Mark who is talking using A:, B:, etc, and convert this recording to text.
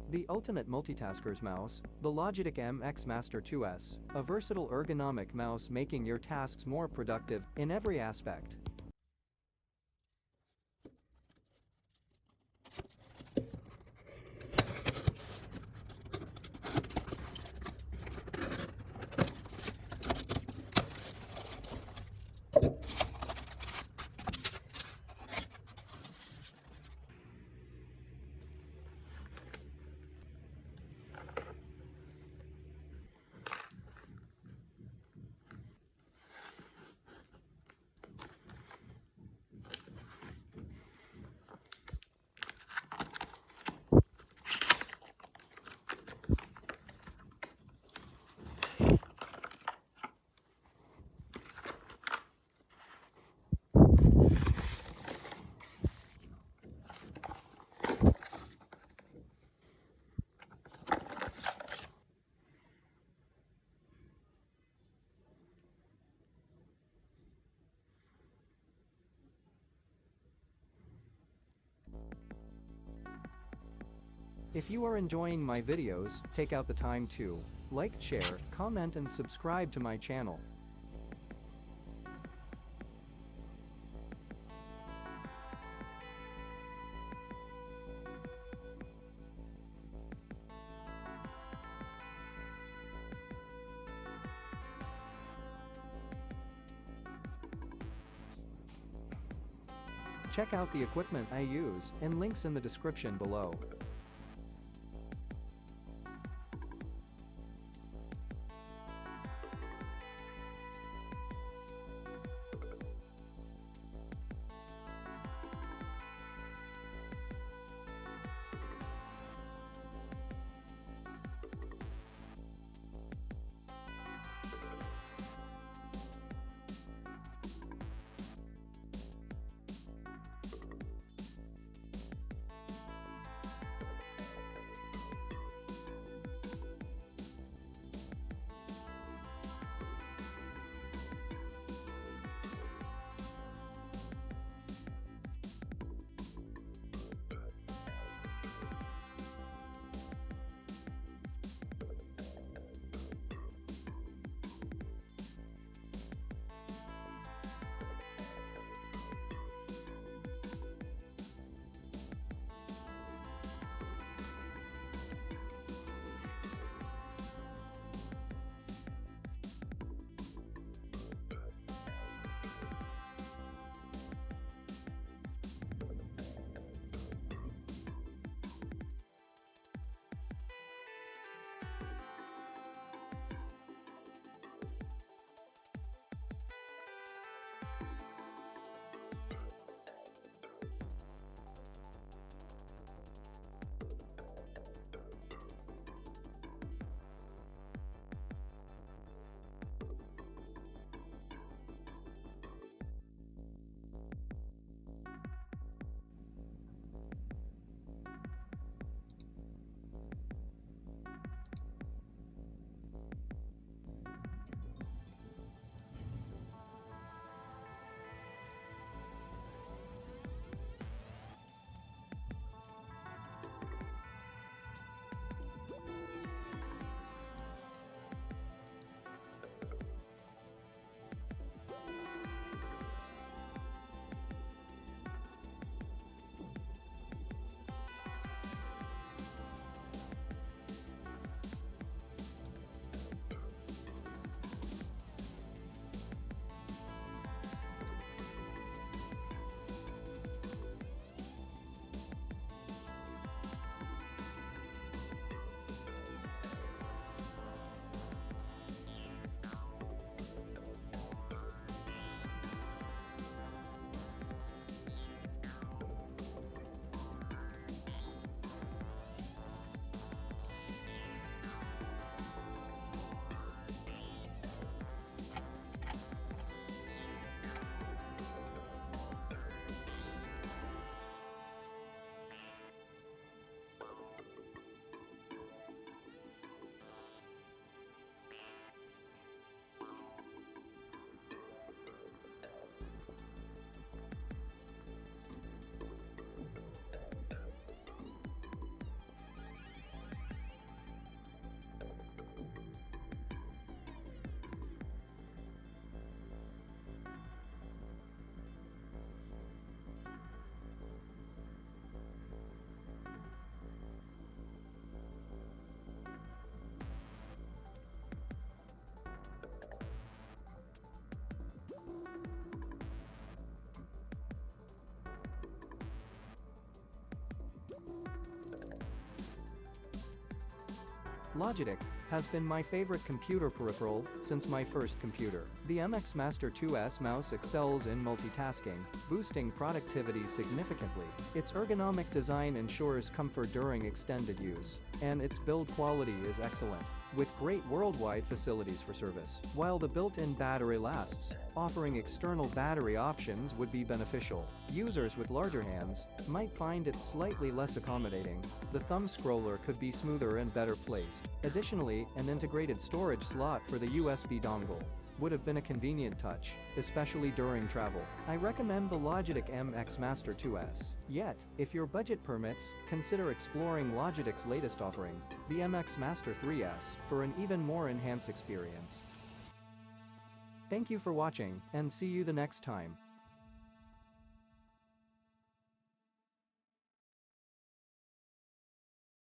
A: The ultimate multitasker's mouse, the Logitech MX Master 2S, a versatile ergonomic mouse making your tasks more productive in every aspect. If you are enjoying my videos, take out the time to like, share, comment and subscribe to my channel. Check out the equipment I use and links in the description below. Logitech has been my favorite computer peripheral since my first computer. The MX Master 2S mouse excels in multitasking, boosting productivity significantly. Its ergonomic design ensures comfort during extended use, and its build quality is excellent, with great worldwide facilities for service. While the built-in battery lasts, offering external battery options would be beneficial. Users with larger hands might find it slightly less accommodating. The thumb scroller could be smoother and better placed. Additionally, an integrated storage slot for the USB dongle would have been a convenient touch, especially during travel. I recommend the Logitech MX Master 2S. Yet, if your budget permits, consider exploring Logitech's latest offering, the MX Master 3S, for an even more enhanced experience. Thank you for watching, and see you the next time.